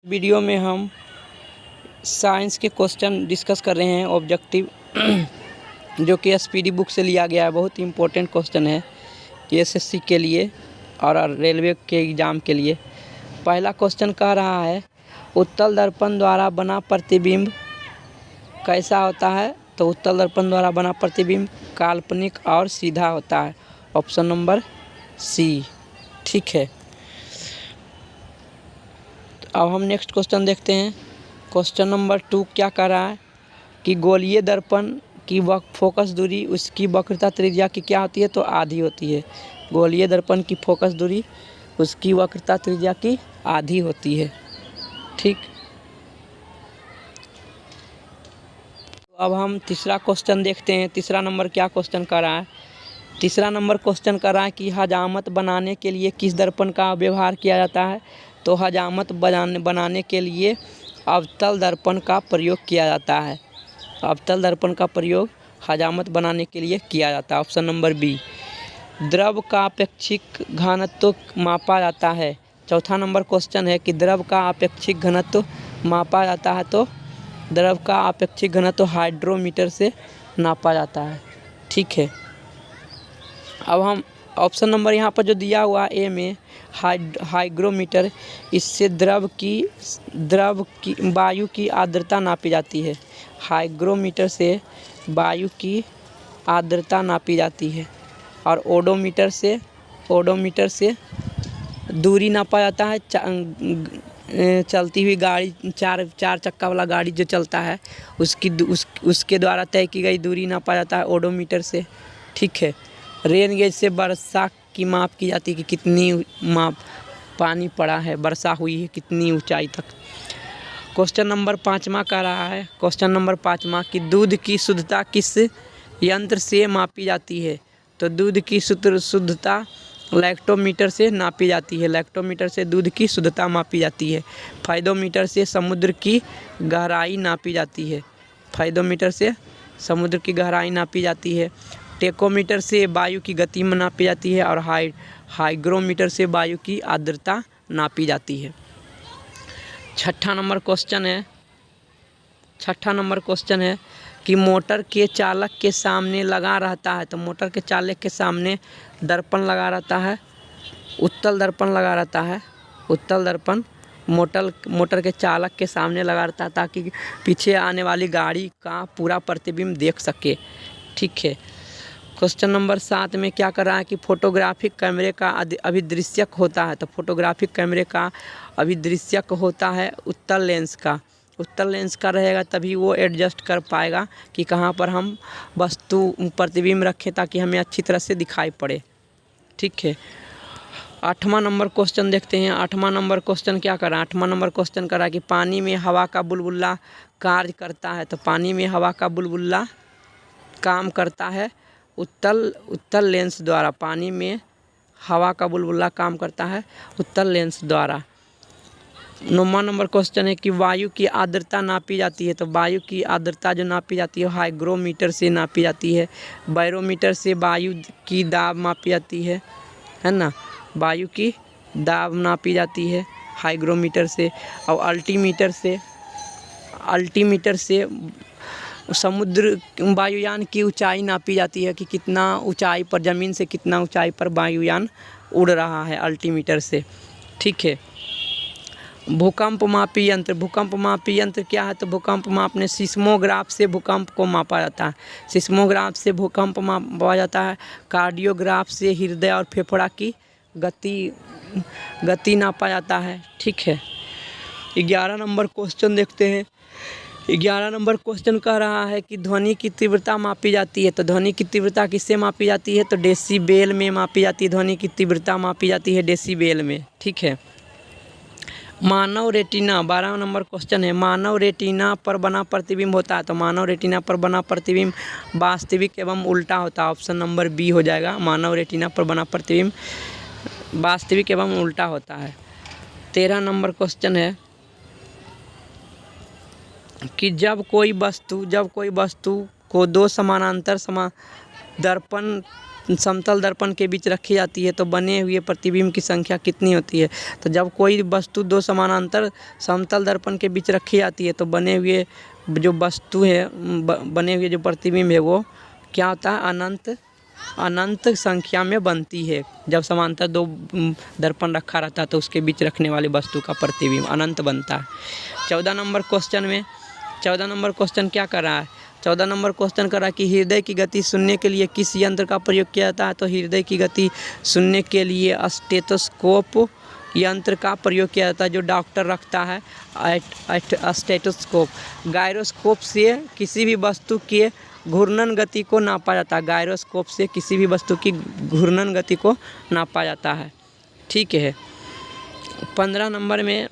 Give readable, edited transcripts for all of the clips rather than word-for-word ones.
Video में हम science के क्वेश्चन डिस्कस कर रहे हैं ऑब्जेक्टिव जो कि एसपीडी बुक से लिया गया है। बहुत ही इम्पोर्टेंट क्वेश्चन है एसएससी के लिए और रेलवे के एग्ज़ाम के लिए। पहला क्वेश्चन कह रहा है उत्तल दर्पण द्वारा बना प्रतिबिंब कैसा होता है। तो उत्तल दर्पण द्वारा बना प्रतिबिंब काल्पनिक और सीधा होता है। ऑप्शन नंबर सी ठीक है। अब हम नेक्स्ट क्वेश्चन देखते हैं। क्वेश्चन नंबर 2 क्या कह रहा है कि गोलीय दर्पण की फोकस दूरी उसकी वक्रता त्रिज्या की क्या होती है। तो आधी होती है। गोलीय दर्पण की फोकस दूरी उसकी वक्रता त्रिज्या की आधी होती है। ठीक। तो अब हम तीसरा क्वेश्चन देखते हैं। तीसरा नंबर क्या क्वेश्चन कर रहा है। तीसरा नंबर क्वेश्चन कर रहा है कि हजामत बनाने के लिए किस दर्पण का व्यवहार किया जाता है। तो हजामत बनाने के लिए अवतल दर्पण का प्रयोग किया जाता है। अवतल दर्पण का प्रयोग हजामत बनाने के लिए किया जाता है। Option number B. द्रव का अपेक्षिक घनत्व मापा जाता है। चौथा नंबर क्वेश्चन है कि द्रव का अपेक्षिक घनत्व मापा जाता है। तो द्रव का अपेक्षिक घनत्व हाइड्रोमीटर से नापा जाता है। ठीक है। अब हम ऑप्शन नंबर यहाँ पर जो दिया हुआ ए में हाइग्रोमीटर, इससे द्रव की वायु की आर्द्रता नापी जाती है। हाइग्रोमीटर से वायु की आर्द्रता नापी जाती है। और ओडोमीटर से दूरी नापा जाता है। चलती हुई गाड़ी चार चक्का वाला गाड़ी जो चलता है उसके द्वारा तय की गई दूरी नापा जाता है ओडोमीटर से। ठीक है। रेन गेज से वर्षा की माप की जाती है कि कितनी पानी पड़ा है, वर्षा हुई है कितनी ऊंचाई तक। क्वेश्चन नंबर 5वां कह रहा है। क्वेश्चन नंबर 5वां कि दूध की शुद्धता किस यंत्र से मापी जाती है। तो दूध की शुद्धता लैक्टोमीटर से नापी जाती है। लैक्टोमीटर से दूध की शुद्धता मापी जाती है। फाइडोमीटर से समुद्र की गहराई नापी जाती है। फाइडोमीटर से समुद्र की गहराई नापी जाती है। टेकोमीटर से वायु की गति नापी जाती है। और हाइग्रोमीटर से वायु की आर्द्रता नापी जाती है। छठा नंबर क्वेश्चन है कि मोटर के चालक के सामने लगा रहता है। तो मोटर के चालक के सामने दर्पण लगा रहता है, उत्तल दर्पण लगा रहता है। उत्तल दर्पण मोटर के चालक के सामने लगा रहता है ताकि पीछे आने वाली गाड़ी का पूरा प्रतिबिंब देख सके। ठीक है। क्वेश्चन नंबर 7 में क्या कर रहा है कि फोटोग्राफिक कैमरे का अभिदृश्यक होता है। तो फोटोग्राफिक कैमरे का अभिदृश्यक होता है उत्तल लेंस का। उत्तल लेंस का रहेगा तभी वो एडजस्ट कर पाएगा कि कहाँ पर हम वस्तु प्रतिबिंब रखें ताकि हमें अच्छी तरह से दिखाई पड़े। ठीक है। 8वां नंबर क्वेश्चन देखते हैं। 8वां नंबर क्वेश्चन क्या कर रहा है। 8वां नंबर क्वेश्चन कर रहा है कि पानी में हवा का बुलबुला कार्य करता है। तो पानी में हवा का बुलबुला काम करता है उत्तल लेंस द्वारा। पानी में हवा का बुलबुला काम करता है उत्तल लेंस द्वारा। 9वां नंबर क्वेश्चन है कि वायु की आर्द्रता नापी जाती है। तो वायु की आर्द्रता जो नापी जाती है हाइग्रोमीटर से नापी जाती है। बैरोमीटर से वायु की दाब मापी जाती है ना। वायु की दाब नापी जाती है हाइग्रोमीटर से। और अल्टीमीटर से समुद्र वायुयान की ऊंचाई नापी जाती है कि कितना ऊंचाई पर, ज़मीन से कितना ऊंचाई पर वायुयान उड़ रहा है अल्टीमीटर से। ठीक है। भूकंप मापी यंत्र क्या है। तो भूकंप मापने सिस्मोग्राफ से भूकंप को मापा जाता है। सिस्मोग्राफ से भूकंप मापा जाता है। कार्डियोग्राफ से हृदय और फेफड़ा की गति नापा जाता है। ठीक है। 11 नंबर क्वेश्चन देखते हैं। 11 नंबर क्वेश्चन कह रहा है कि ध्वनि की तीव्रता मापी जाती है। तो ध्वनि की तीव्रता किससे मापी जाती है। तो डेसीबेल में मापी जाती है। ध्वनि की तीव्रता मापी जाती है डेसीबेल में। ठीक है। मानव रेटिना 12वां नंबर क्वेश्चन है। मानव रेटिना पर बना प्रतिबिंब होता है। तो मानव रेटिना पर बना प्रतिबिंब वास्तविक एवं उल्टा होता है। ऑप्शन नंबर बी हो जाएगा। मानव रेटिना पर बना प्रतिबिंब वास्तविक एवं उल्टा होता है। 13 नंबर क्वेश्चन है कि जब कोई वस्तु को दो समानांतर दर्पण समतल दर्पण के बीच रखी जाती है तो बने हुए प्रतिबिंब की संख्या कितनी होती है। तो जब कोई वस्तु दो समानांतर समतल दर्पण के बीच रखी जाती है तो बने हुए जो वस्तु है, बने हुए जो प्रतिबिंब है वो क्या होता है, अनंत संख्या में बनती है। जब समांतर दो दर्पण रखा रहता है तो उसके बीच रखने वाली वस्तु का प्रतिबिंब अनंत बनता है। 14 नंबर क्वेश्चन क्या कर रहा है, 14 नंबर क्वेश्चन कर रहा है कि हृदय की गति सुनने के लिए किस यंत्र का प्रयोग किया जाता है। तो हृदय की गति सुनने के लिए स्टेथोस्कोप यंत्र का प्रयोग किया जाता है, जो डॉक्टर रखता है। स्टेथोस्कोप, गायरोस्कोप से किसी भी वस्तु के घूर्णन गति को नापा जाता है। गायरोस्कोप से किसी भी वस्तु की घूर्णन गति को नापा जाता है। ठीक है। 15 नंबर में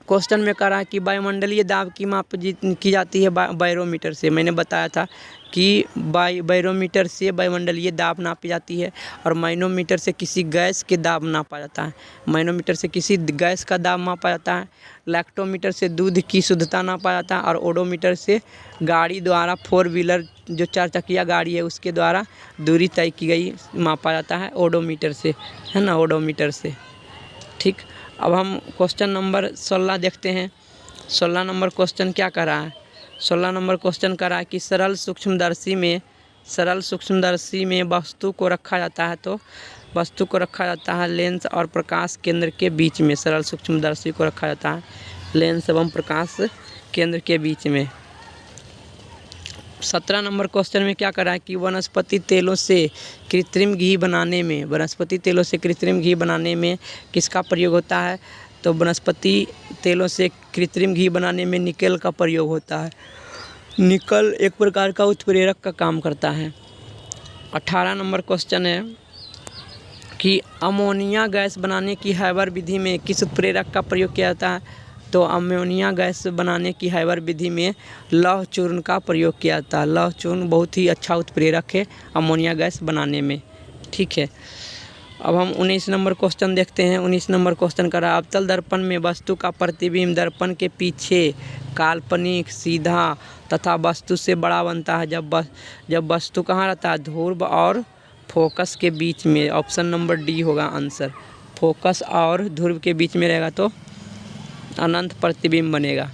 क्वेश्चन में करा कि वायुमंडलीय दाब की माप की जाती है बैरोमीटर से। मैंने बताया था कि बैरोमीटर से वायुमंडलीय दाब नापी जाती है और मैनोमीटर से किसी गैस के दाब नापा जाता है। मैनोमीटर से किसी गैस का दाब मापा जाता है। लैक्टोमीटर से दूध की शुद्धता नापा जाता है और ओडोमीटर से गाड़ी द्वारा 4 व्हीलर जो 4 चक्किया गाड़ी है उसके द्वारा दूरी तय की गई मापा जाता है ओडोमीटर से, है ना, ओडोमीटर से। ठीक। अब हम क्वेश्चन नंबर 16 देखते हैं। 16 नंबर क्वेश्चन क्या कर रहा है, 16 नंबर क्वेश्चन कर रहा है कि सरल सूक्ष्मदर्शी में वस्तु को रखा जाता है। तो वस्तु को रखा जाता है लेंस और प्रकाश केंद्र के बीच में। सरल सूक्ष्मदर्शी को रखा जाता है लेंस एवं प्रकाश केंद्र के बीच में। 17 नंबर क्वेश्चन में क्या करा है कि वनस्पति तेलों से कृत्रिम घी बनाने में किसका प्रयोग होता है। तो वनस्पति तेलों से कृत्रिम घी बनाने में निकेल का प्रयोग होता है। निकल एक प्रकार का उत्प्रेरक का काम करता है। 18 नंबर क्वेश्चन है कि अमोनिया गैस बनाने की हैबर विधि में किस उत्प्रेरक का प्रयोग किया जाता है। तो अमोनिया गैस बनाने की हैबर विधि में लौह चूर्ण का प्रयोग किया जाता है। लौह चूर्ण बहुत ही अच्छा उत्प्रेरक है अमोनिया गैस बनाने में। ठीक है। अब हम 19 नंबर क्वेश्चन देखते हैं। 19 नंबर क्वेश्चन का रहा अवतल दर्पण में वस्तु का प्रतिबिंब दर्पण के पीछे काल्पनिक, सीधा तथा वस्तु से बड़ा बनता है जब वस्तु कहाँ रहता है, ध्रुव और फोकस के बीच में। ऑप्शन नंबर डी होगा आंसर। फोकस और ध्रुव के बीच में रहेगा तो अनंत प्रतिबिंब बनेगा।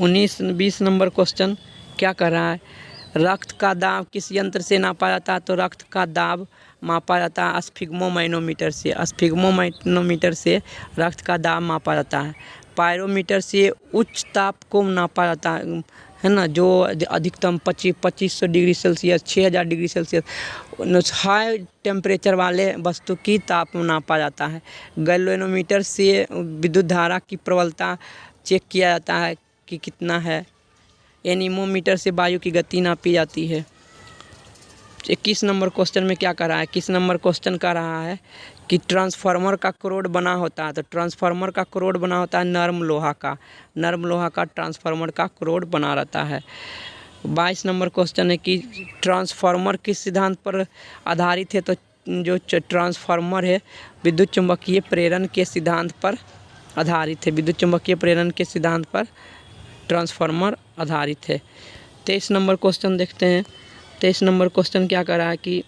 19-20 नंबर क्वेश्चन क्या कर रहा है, रक्त का दाब किस यंत्र से नापा जाता है। तो रक्त का दाब मापा जाता है स्फिग्मोमैनोमीटर से। स्फिग्मोमैनोमीटर से रक्त का दाब मापा जाता है। पायरोमीटर से उच्च ताप को नापा जाता है ना, जो अधिकतम 2500 degree Celsius, 6000 degree Celsius high temperature वाले वस्तु की ताप नापा जाता है। गैल्वेनोमीटर से विद्युत धारा की प्रबलता चेक किया जाता है कि कितना है। एनीमोमीटर से वायु की गति नापी जाती है। 21 नंबर क्वेश्चन में क्या कर रहा है, 21 नंबर क्वेश्चन कर रहा है कि ट्रांसफार्मर का क्रोड बना होता है। तो ट्रांसफार्मर का क्रोड बना होता है नर्म लोहा का ट्रांसफार्मर का क्रोड बना रहता है। 22 नंबर क्वेश्चन है कि ट्रांसफार्मर किस सिद्धांत पर आधारित है। तो जो ट्रांसफार्मर है विद्युत चुम्बकीय प्रेरण के सिद्धांत पर आधारित है। विद्युत चुम्बकीय प्रेरण के सिद्धांत पर ट्रांसफार्मर आधारित है। 23 नंबर क्वेश्चन देखते हैं। 23 नंबर क्वेश्चन क्या कर रहा है कि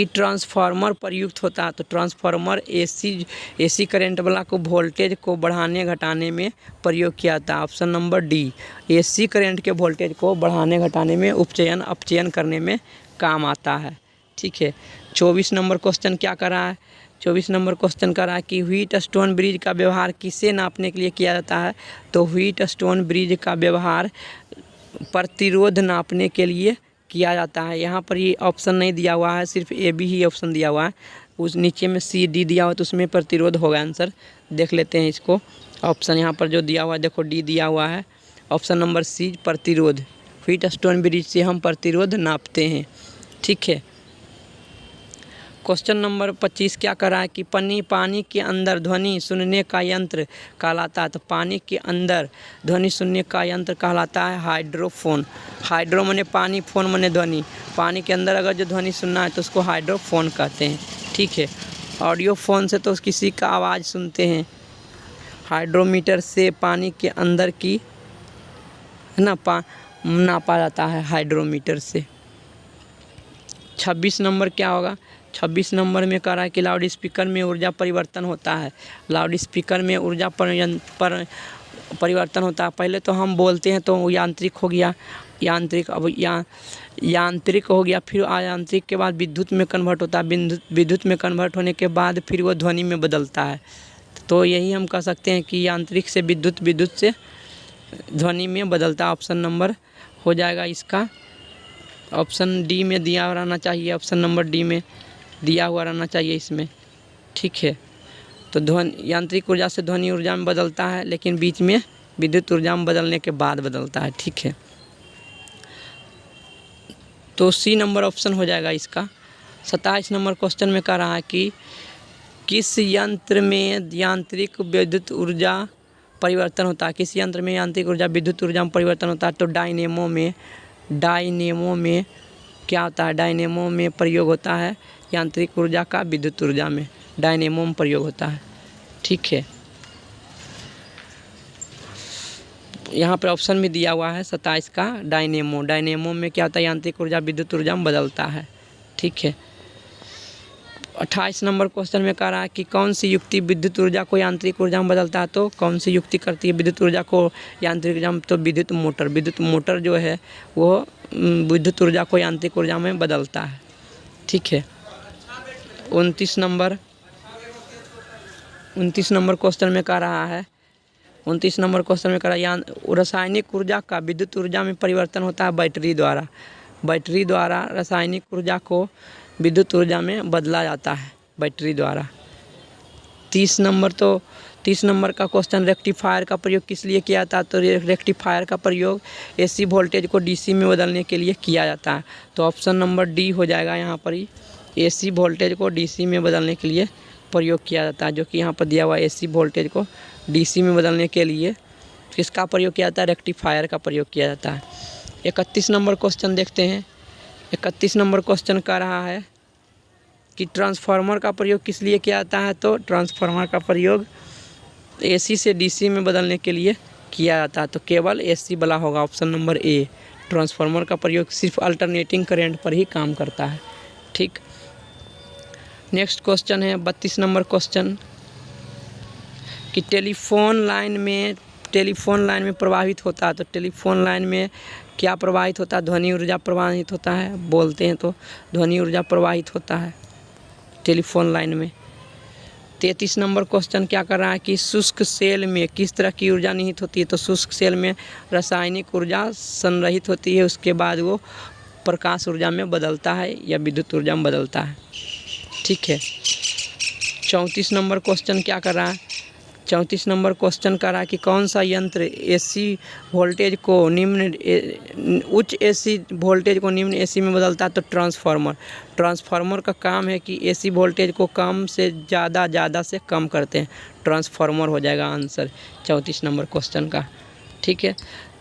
ट्रांसफार्मर प्रयुक्त होता है। तो ट्रांसफार्मर एसी करंट वाला को वोल्टेज को बढ़ाने घटाने में प्रयोग किया जाता है। Option number D, AC current के वोल्टेज को बढ़ाने घटाने में उपचयन अपचयन करने में काम आता है। ठीक है। 24 नंबर क्वेश्चन क्या कर रहा है, 24 नंबर क्वेश्चन कर रहा है कि व्हीट स्टोन ब्रिज का व्यवहार किसे नापने के लिए किया जाता है। तो व्हीट स्टोन ब्रिज का व्यवहार प्रतिरोध नापने के लिए किया जाता है। यहाँ पर ये ऑप्शन नहीं दिया हुआ है, सिर्फ ए बी ही ऑप्शन दिया हुआ है। उस नीचे में सी डी दिया हुआ है तो उसमें प्रतिरोध होगा आंसर। देख लेते हैं इसको। ऑप्शन यहाँ पर जो दिया हुआ है देखो डी दिया हुआ है। ऑप्शन नंबर सी प्रतिरोध। व्हीट स्टोन ब्रिज से हम प्रतिरोध नापते हैं। ठीक है। क्वेश्चन नंबर 25 क्या कर रहा है कि पानी के अंदर ध्वनि सुनने का यंत्र कहलाता है। तो पानी के अंदर ध्वनि सुनने का यंत्र कहलाता है हाइड्रोफोन। हाइड्रो माने पानी, फोन माने ध्वनि। पानी के अंदर अगर जो ध्वनि सुनना है तो उसको हाइड्रोफोन कहते हैं। ठीक है। ऑडियो फोन से तो किसी का आवाज़ सुनते हैं। हाइड्रोमीटर से पानी के अंदर की नापा जाता है हाइड्रोमीटर से। 26 नंबर क्या होगा? 26 नंबर में कह रहा है कि लाउड स्पीकर में ऊर्जा परिवर्तन होता है। लाउड स्पीकर में ऊर्जा परिवर्तन होता है। पहले तो हम बोलते हैं तो वो यांत्रिक हो गया, यांत्रिक, अब यांत्रिक हो गया, फिर अयांत्रिक के बाद विद्युत में कन्वर्ट होता है। विद्युत में कन्वर्ट होने के बाद फिर वो ध्वनि में बदलता है। तो यही हम कह सकते हैं कि यांत्रिक से विद्युत, विद्युत से ध्वनि में बदलता है। ऑप्शन नंबर हो जाएगा इसका, ऑप्शन डी में दिया हुआ रहना चाहिए, ऑप्शन नंबर डी में दिया हुआ रहना चाहिए इसमें, ठीक है। तो यांत्रिक ऊर्जा से ध्वनि ऊर्जा में बदलता है, लेकिन बीच में विद्युत ऊर्जा में बदलने के बाद बदलता है, ठीक है। तो सी नंबर ऑप्शन हो जाएगा इसका। 27 नंबर क्वेश्चन में कह रहा है कि किस यंत्र में यांत्रिक विद्युत ऊर्जा परिवर्तन होता है? किस यंत्र में यांत्रिक ऊर्जा विद्युत ऊर्जा में परिवर्तन होता है? तो डायनेमो में क्या होता है? डायनेमो में प्रयोग होता है यांत्रिक ऊर्जा का विद्युत ऊर्जा में, डायनेमो में प्रयोग होता है, ठीक है। यहाँ पर ऑप्शन में दिया हुआ है 27 का डायनेमो। डायनेमो में क्या होता है? यांत्रिक ऊर्जा विद्युत ऊर्जा में बदलता है, ठीक है। 28 नंबर क्वेश्चन में कह रहा है कि कौन सी युक्ति विद्युत ऊर्जा को यांत्रिक ऊर्जा में बदलता है? तो कौन सी युक्ति करती है विद्युत ऊर्जा को यांत्रिक ऊर्जा में? तो विद्युत मोटर। विद्युत मोटर जो है वो विद्युत ऊर्जा को यांत्रिक ऊर्जा में बदलता है, ठीक है। 29 नंबर क्वेश्चन में कह रहा है, 29 नंबर क्वेश्चन में कह रहा है रासायनिक ऊर्जा का विद्युत ऊर्जा में परिवर्तन होता है बैटरी द्वारा। बैटरी द्वारा रासायनिक ऊर्जा को विद्युत ऊर्जा में बदला जाता है बैटरी द्वारा। 30 नंबर का क्वेश्चन, रेक्टिफायर का प्रयोग किस लिए किया जाता है? तो रेक्टिफायर का प्रयोग एसी वोल्टेज को डीसी में बदलने के लिए किया जाता है। तो ऑप्शन नंबर डी हो जाएगा यहाँ पर ही, एसी वोल्टेज को डीसी में बदलने के लिए प्रयोग किया जाता है, जो कि यहाँ पर दिया हुआ है। एसी वोल्टेज को डीसी में बदलने के लिए किसका प्रयोग किया जाता है? रेक्टिफायर का प्रयोग किया जाता है। 31 नंबर क्वेश्चन देखते हैं। 31 नंबर क्वेश्चन कह रहा है कि ट्रांसफार्मर का प्रयोग किस लिए किया जाता है? तो ट्रांसफार्मर का प्रयोग एसी से डीसी में बदलने के लिए किया जाता है। तो केवल एसी वाला होगा, ऑप्शन नंबर ए। ट्रांसफार्मर का प्रयोग सिर्फ अल्टरनेटिंग करंट पर ही काम करता है, ठीक। नेक्स्ट क्वेश्चन है 32 नंबर क्वेश्चन कि टेलीफोन लाइन में प्रवाहित होता है। तो टेलीफोन लाइन में क्या प्रवाहित होता है? ध्वनि ऊर्जा प्रवाहित होता है। बोलते हैं तो ध्वनि ऊर्जा प्रवाहित होता है टेलीफोन लाइन में। 33 नंबर क्वेश्चन क्या कर रहा है कि शुष्क सेल में किस तरह की ऊर्जा निहित होती है? तो शुष्क सेल में रासायनिक ऊर्जा संग्रहित होती है, उसके बाद वो प्रकाश ऊर्जा में बदलता है या विद्युत ऊर्जा में बदलता है, ठीक है। 34 नंबर क्वेश्चन क्या कर रहा है? 34 नंबर क्वेश्चन कर रहा है कि कौन सा यंत्र एसी वोल्टेज को उच्च एसी वोल्टेज को निम्न एसी में बदलता है? तो ट्रांसफार्मर का काम है कि एसी वोल्टेज को कम से ज़्यादा से कम करते हैं। ट्रांसफार्मर हो जाएगा आंसर 34 नंबर क्वेश्चन का, ठीक है।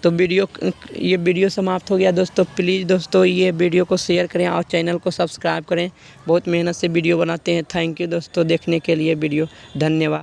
तो ये वीडियो समाप्त हो गया दोस्तों। प्लीज़ दोस्तों ये वीडियो को शेयर करें और चैनल को सब्सक्राइब करें। बहुत मेहनत से वीडियो बनाते हैं। थैंक यू दोस्तों देखने के लिए वीडियो, धन्यवाद।